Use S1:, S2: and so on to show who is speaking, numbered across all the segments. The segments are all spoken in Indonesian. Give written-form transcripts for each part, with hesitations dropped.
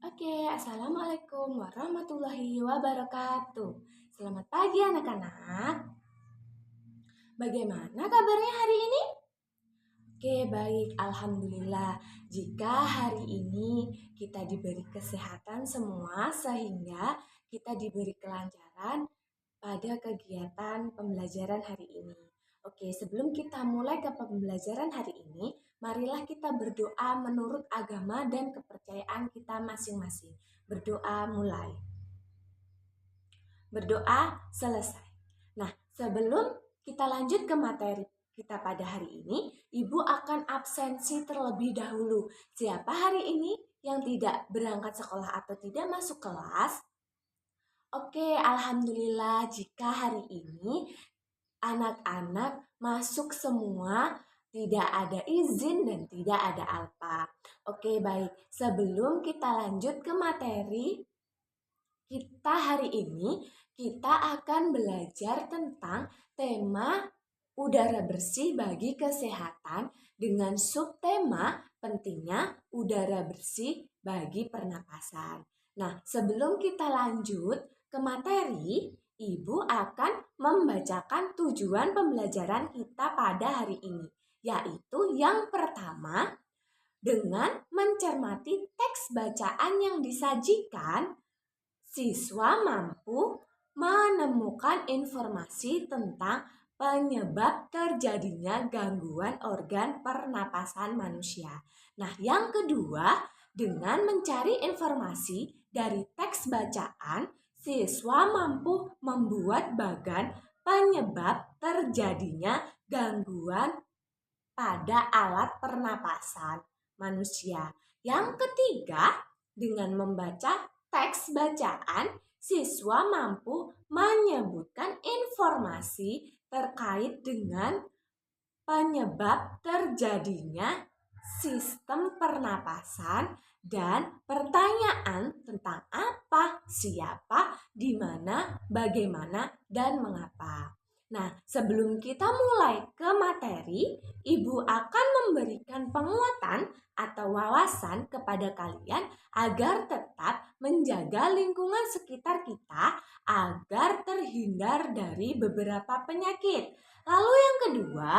S1: Assalamualaikum warahmatullahi wabarakatuh. Selamat pagi anak-anak. Bagaimana kabarnya hari ini? Baik, alhamdulillah. Jika hari ini kita diberi kesehatan semua sehingga kita diberi kelancaran pada kegiatan pembelajaran hari ini. Sebelum kita mulai ke pembelajaran hari ini, marilah kita berdoa menurut agama dan kepercayaan kita masing-masing. Berdoa mulai. Berdoa selesai. Nah, sebelum kita lanjut ke materi kita pada hari ini, Ibu akan absensi terlebih dahulu. Siapa hari ini yang tidak berangkat sekolah atau tidak masuk kelas? Alhamdulillah jika hari ini anak-anak masuk semua, tidak ada izin dan tidak ada alpa. Baik. Sebelum kita lanjut ke materi kita hari ini, kita akan belajar tentang tema udara bersih bagi kesehatan dengan subtema pentingnya udara bersih bagi pernapasan. Nah, sebelum kita lanjut ke materi, Ibu akan membacakan tujuan pembelajaran kita pada hari ini, yaitu yang pertama, dengan mencermati teks bacaan yang disajikan, siswa mampu menemukan informasi tentang penyebab terjadinya gangguan organ pernapasan manusia. Nah, yang kedua, dengan mencari informasi dari teks bacaan, siswa mampu membuat bagan penyebab terjadinya gangguan pada alat pernapasan manusia. Yang ketiga, dengan membaca teks bacaan, siswa mampu menyebutkan informasi terkait dengan penyebab terjadinya sistem pernapasan dan pertanyaan tentang apa, siapa, di mana, bagaimana, dan mengapa. Nah, sebelum kita mulai ke materi, Ibu akan memberikan penguatan atau wawasan kepada kalian agar tetap menjaga lingkungan sekitar kita agar terhindar dari beberapa penyakit. Lalu yang kedua,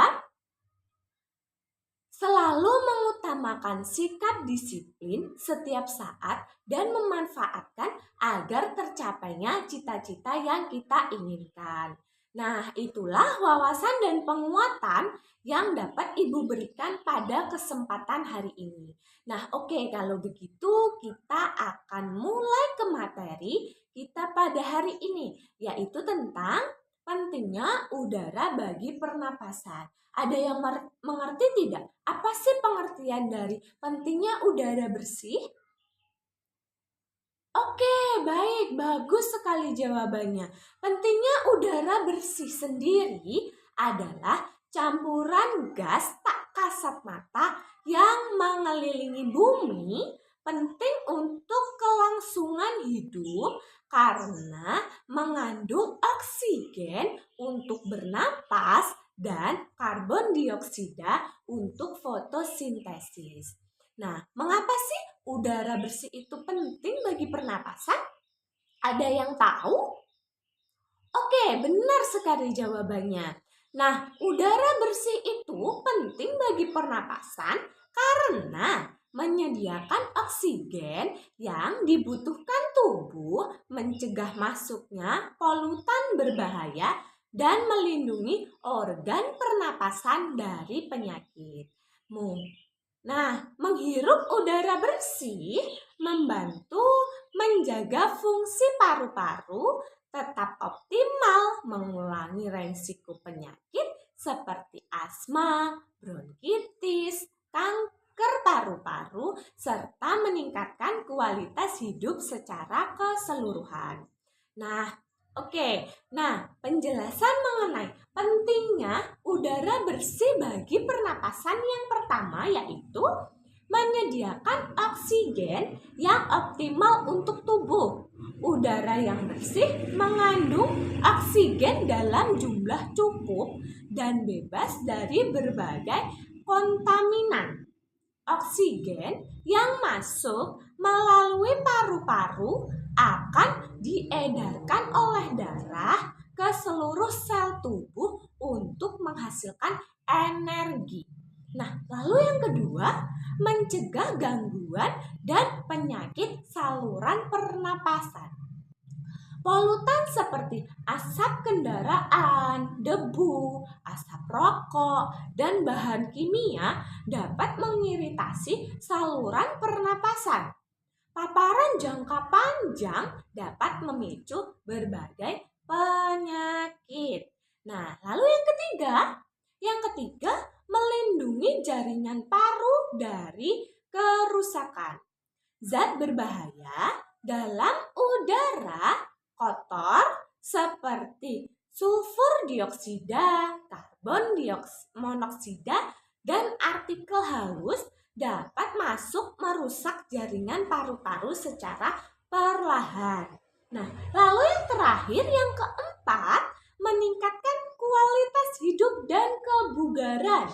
S1: selalu mengutamakan sikap disiplin setiap saat dan memanfaatkan agar tercapainya cita-cita yang kita inginkan. Nah, itulah wawasan dan penguatan yang dapat Ibu berikan pada kesempatan hari ini. Nah, kalau begitu kita akan mulai ke materi kita pada hari ini, yaitu tentang pentingnya udara bagi pernapasan. Ada yang mengerti tidak? Apa sih pengertian dari pentingnya udara bersih? Baik, bagus sekali jawabannya. Pentingnya udara bersih sendiri adalah campuran gas tak kasat mata yang mengelilingi bumi, penting untuk kelangsungan hidup karena mengandung oksigen untuk bernapas dan karbon dioksida untuk fotosintesis. Nah, mengapa sih udara bersih itu penting bagi pernapasan? Ada yang tahu? Benar sekali jawabannya. Nah, udara bersih itu penting bagi pernapasan karena menyediakan oksigen yang dibutuhkan tubuh, mencegah masuknya polutan berbahaya, dan melindungi organ pernapasan dari penyakit. Nah, menghirup udara bersih membantu menjaga fungsi paru-paru tetap optimal, mengurangi resiko penyakit seperti asma, bronkitis, kanker paru-paru, serta meningkatkan kualitas hidup secara keseluruhan. Nah, penjelasan mengenai pentingnya udara bersih bagi pernapasan yang pertama yaitu menyediakan oksigen yang optimal untuk tubuh. Udara yang bersih mengandung oksigen dalam jumlah cukup dan bebas dari berbagai kontaminan. Oksigen yang masuk melalui paru paru-paru akan diedarkan oleh darah ke seluruh sel tubuh untuk menghasilkan energi. Nah, lalu yang kedua, mencegah gangguan dan penyakit saluran pernapasan. Polutan seperti asap kendaraan, debu, asap rokok, dan bahan kimia dapat mengiritasi saluran pernapasan. Paparan jangka panjang dapat memicu berbagai penyakit. Nah, lalu yang ketiga melindungi jaringan paru dari kerusakan. Zat berbahaya dalam udara kotor seperti sulfur dioksida, karbon monoksida, dan partikel halus dapat masuk merusak jaringan paru-paru secara perlahan. Nah, lalu yang terakhir, yang keempat, meningkatkan kualitas hidup dan kebugaran.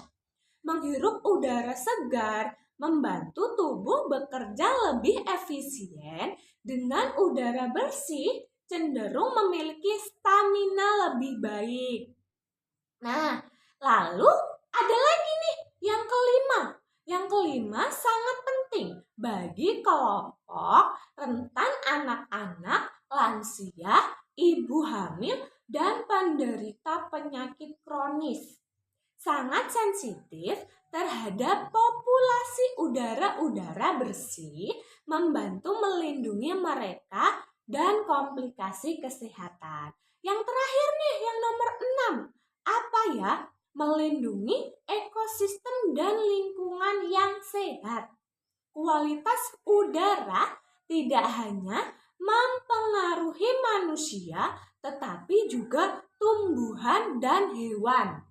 S1: Menghirup udara segar membantu tubuh bekerja lebih efisien. Dengan udara bersih cenderung memiliki stamina lebih baik. Nah, lalu ada lagi nih yang kelima. Yang kelima sangat penting bagi kelompok rentan anak-anak, lansia, ibu hamil, dan penderita penyakit kronis. Sangat sensitif terhadap populasi udara bersih, membantu melindungi mereka dan komplikasi kesehatan. Yang terakhir nih, yang nomor 6. Apa ya? Melindungi ekosistem dan lingkungan yang sehat. Kualitas udara tidak hanya mempengaruhi manusia, tetapi juga tumbuhan dan hewan.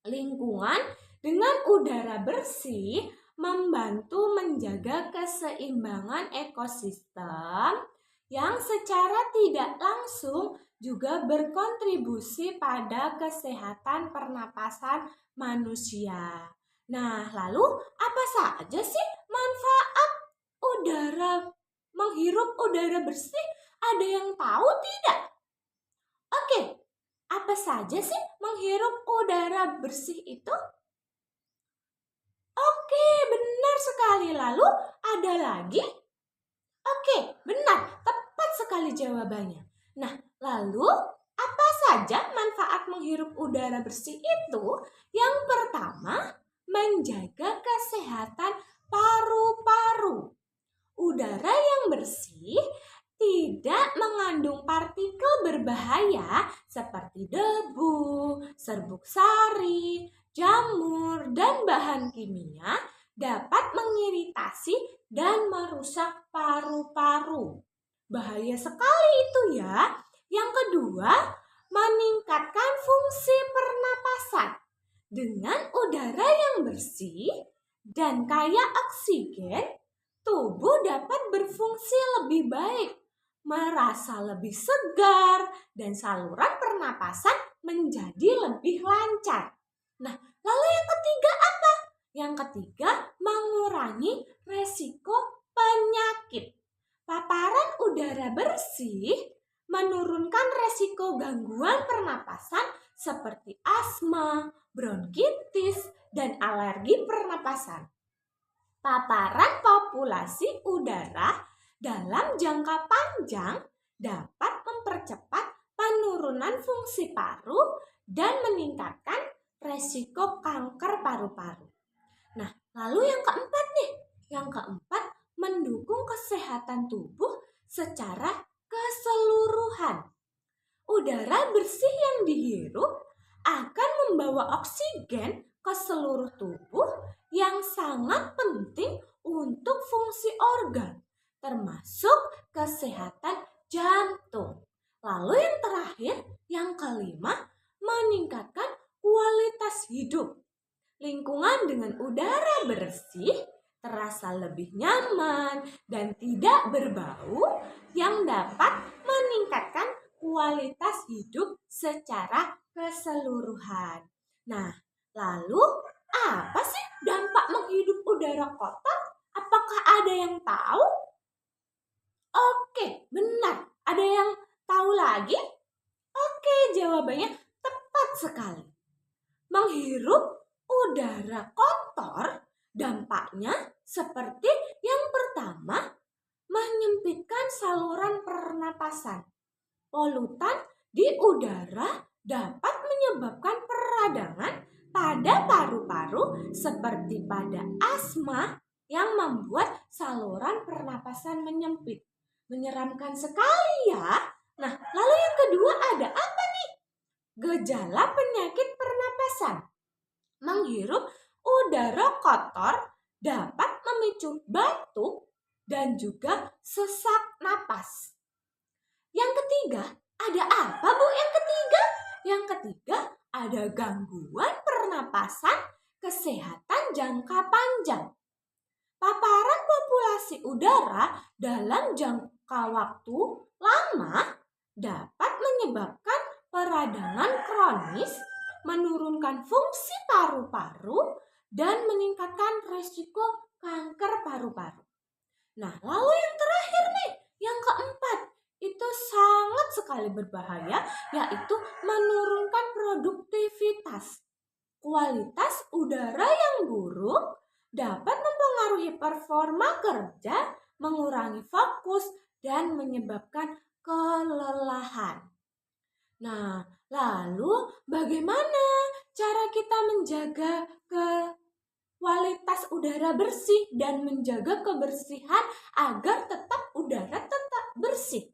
S1: Lingkungan dengan udara bersih membantu menjaga keseimbangan ekosistem yang secara tidak langsung juga berkontribusi pada kesehatan pernapasan manusia. Nah, lalu apa saja sih manfaat menghirup udara bersih? Ada yang tahu tidak? Oke, apa saja sih menghirup udara bersih itu? Oke, benar sekali. Lalu ada lagi? Oke, benar. Tepat sekali jawabannya. Nah, lalu apa saja manfaat menghirup udara bersih itu? Yang pertama, menjaga kesehatan paru-paru. Udara yang bersih tidak mengandung partikel berbahaya seperti debu, serbuk sari, jamur, dan bahan kimia dapat mengiritasi dan merusak paru-paru. Bahaya sekali itu ya. Yang kedua, meningkatkan fungsi pernapasan. Dengan udara yang bersih dan kaya oksigen, tubuh dapat berfungsi lebih baik, merasa lebih segar, dan saluran pernapasan menjadi lebih lancar. Nah, lalu yang ketiga apa? Yang ketiga, mengurangi resiko penyakit. Paparan udara bersih menurunkan resiko gangguan pernapasan seperti asma, bronkitis, dan alergi pernapasan. Paparan populasi udara dalam jangka panjang dapat mempercepat penurunan fungsi paru dan meningkatkan resiko kanker paru-paru. Nah, lalu yang keempat nih. Yang keempat, mendukung kesehatan tubuh secara keseluruhan. Udara bersih yang dihirup akan membawa oksigen ke seluruh tubuh yang sangat penting untuk fungsi organ, termasuk kesehatan jantung. Lalu yang terakhir, yang kelima, meningkatkan kualitas hidup. Lingkungan dengan udara bersih terasa lebih nyaman dan tidak berbau yang dapat meningkatkan kualitas hidup secara keseluruhan. Nah, lalu apa sih dampak menghirup udara kotor? Apakah ada yang tahu? Dampaknya seperti yang pertama, menyempitkan saluran pernapasan. Polutan di udara dapat menyebabkan peradangan pada paru-paru seperti pada asma yang membuat saluran pernapasan menyempit. Menyeramkan sekali ya. Nah, lalu yang kedua ada apa nih? Gejala penyakit pernapasan. Menghirup udara kotor dapat memicu batuk dan juga sesak napas. Yang ketiga, ada apa Bu yang ketiga? Yang ketiga, ada gangguan pernapasan kesehatan jangka panjang. Paparan populasi udara dalam jangka waktu lama dapat menyebabkan peradangan kronis, menurunkan fungsi paru-paru, dan meningkatkan risiko kanker paru-paru. Nah, lalu yang terakhir nih, yang keempat, itu sangat sekali berbahaya, yaitu menurunkan produktivitas. Kualitas udara yang buruk dapat mempengaruhi performa kerja, mengurangi fokus, dan menyebabkan kelelahan. Nah, lalu bagaimana cara kita menjaga kualitas udara bersih dan menjaga kebersihan agar udara tetap bersih?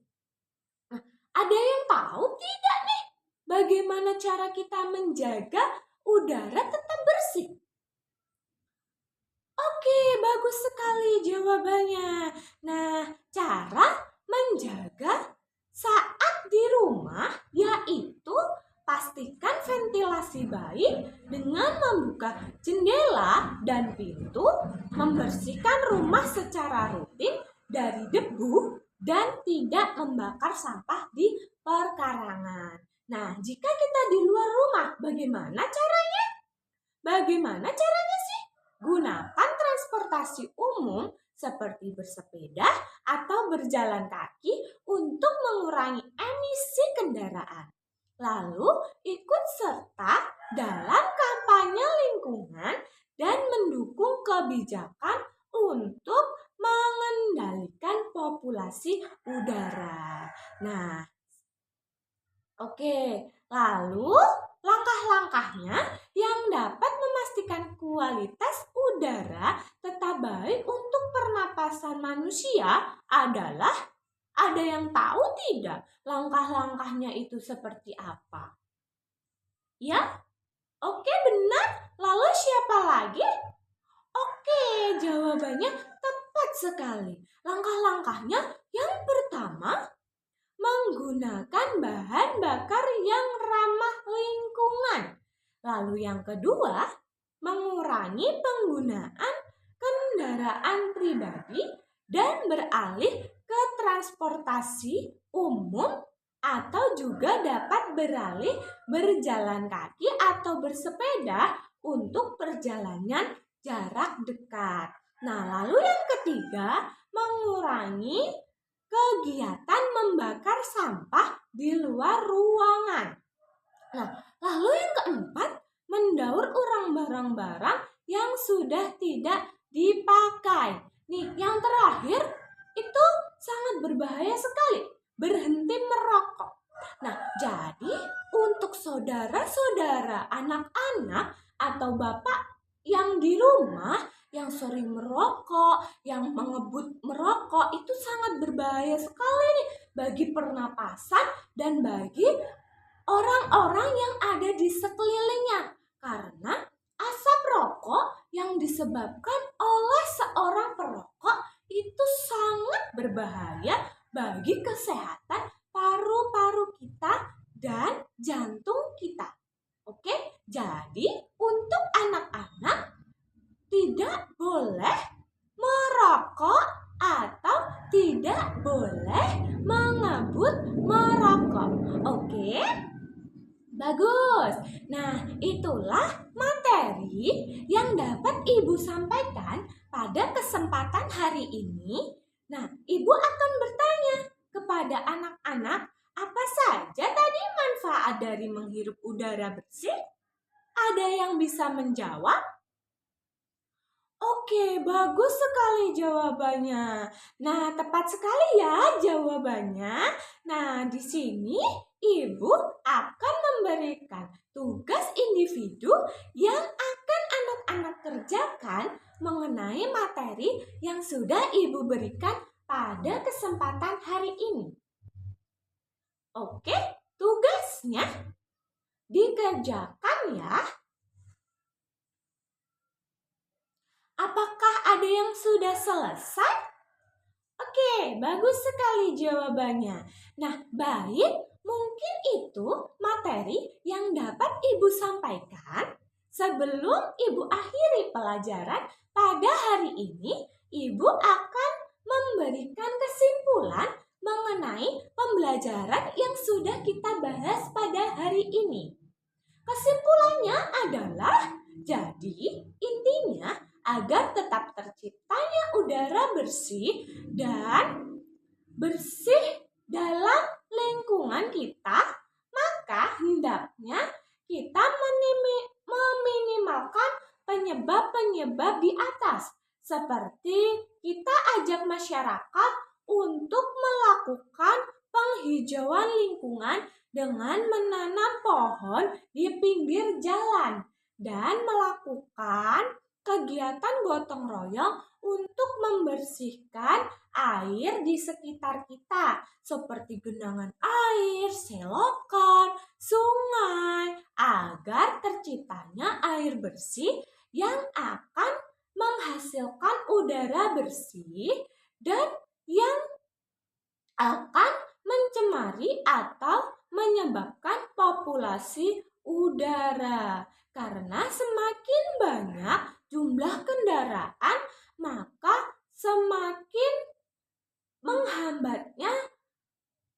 S1: Nah, ada yang tahu tidak nih bagaimana cara kita menjaga udara tetap bersih? Oke, bagus sekali jawabannya. Nah, cara menjaga saat di rumah yaitu pastikan ventilasi baik dengan membuka jendela dan pintu, membersihkan rumah secara rutin dari debu dan tidak membakar sampah di perkarangan. Nah, jika kita di luar rumah, bagaimana caranya? Bagaimana caranya sih? Gunakan transportasi umum seperti bersepeda atau berjalan kaki untuk mengurangi emisi kendaraan. Lalu ikut serta dalam kampanye lingkungan dan mendukung kebijakan untuk mengendalikan populasi udara. Nah, oke, lalu langkah-langkahnya yang dapat memastikan kualitas udara tetap baik untuk pernapasan manusia adalah, ada yang tahu tidak langkah-langkahnya itu seperti apa? Ya? Oke, benar. Lalu siapa lagi? Oke, jawabannya tepat sekali. Langkah-langkahnya yang pertama, menggunakan bahan bakar yang ramah lingkungan. Lalu yang kedua, mengurangi penggunaan kendaraan pribadi dan beralih ke transportasi umum atau juga dapat beralih berjalan kaki atau bersepeda untuk perjalanan jarak dekat. Nah, lalu yang ketiga, mengurangi kegiatan membakar sampah di luar ruangan. Nah, lalu yang keempat, mendaur ulang barang-barang yang sudah tidak dipakai. Nih, yang terakhir itu sangat berbahaya sekali, berhenti merokok. Nah, jadi untuk saudara-saudara, anak-anak atau bapak yang di rumah yang sering merokok, yang mengebut merokok, itu sangat berbahaya sekali nih bagi pernapasan dan bagi orang-orang yang ada di sekelilingnya. Karena asap rokok yang disebabkan oleh seorang perokok itu sangat berbahaya bagi kesehatan paru-paru kita dan jantung kita. Oke, jadi untuk anak-anak tidak boleh merokok atau tidak boleh mengebut merokok. Oke? Bagus. Nah, itulah materi yang dapat Ibu sampaikan pada kesempatan hari ini. Nah, Ibu akan bertanya kepada anak-anak, apa saja tadi manfaat dari menghirup udara bersih? Ada yang bisa menjawab? Oke, bagus sekali jawabannya. Nah, tepat sekali ya jawabannya. Nah, di sini Ibu akan memberikan tugas individu yang akan anak-anak kerjakan mengenai materi yang sudah Ibu berikan pada kesempatan hari ini. Oke, tugasnya dikerjakan ya. Apakah ada yang sudah selesai? Oke, bagus sekali jawabannya. Nah, baik, mungkin itu materi yang dapat Ibu sampaikan. Sebelum Ibu akhiri pelajaran pada hari ini, Ibu akan memberikan kesimpulan mengenai pembelajaran yang sudah kita bahas pada hari ini. Kesimpulannya adalah, jadi intinya agar tetap terciptanya udara bersih dan bersih dalam lingkungan kita, maka hendaknya kita meminimalkan penyebab-penyebab di atas, seperti kita ajak masyarakat untuk melakukan penghijauan lingkungan dengan menanam pohon di pinggir jalan dan melakukan kegiatan gotong royong untuk membersihkan air di sekitar kita, seperti genangan air, selokan, sungai, agar terciptanya air bersih yang akan menghasilkan udara bersih dan yang akan mencemari atau menyebabkan populasi udara. Karena semakin banyak jumlah kendaraan, maka semakin menghambatnya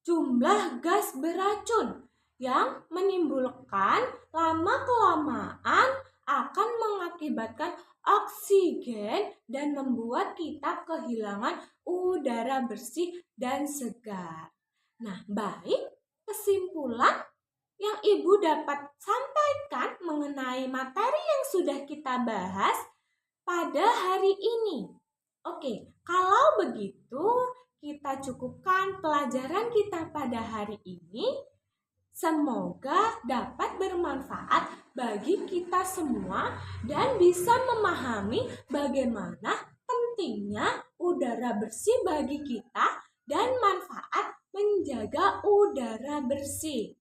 S1: jumlah gas beracun yang menimbulkan lama-kelamaan akan mengakibatkan oksigen dan membuat kita kehilangan udara bersih dan segar. Nah, baik, kesimpulan yang Ibu dapat sampaikan mengenai materi yang sudah kita bahas pada hari ini. Oke, kalau begitu kita cukupkan pelajaran kita pada hari ini. Semoga dapat bermanfaat bagi kita semua dan bisa memahami bagaimana pentingnya udara bersih bagi kita dan manfaat menjaga udara bersih.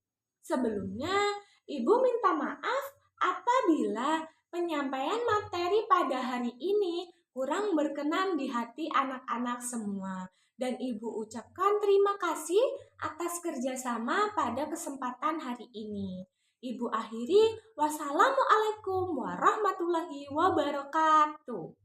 S1: Sebelumnya, Ibu minta maaf apabila penyampaian materi pada hari ini kurang berkenan di hati anak-anak semua. Dan Ibu ucapkan terima kasih atas kerjasama pada kesempatan hari ini. Ibu akhiri, wassalamualaikum warahmatullahi wabarakatuh.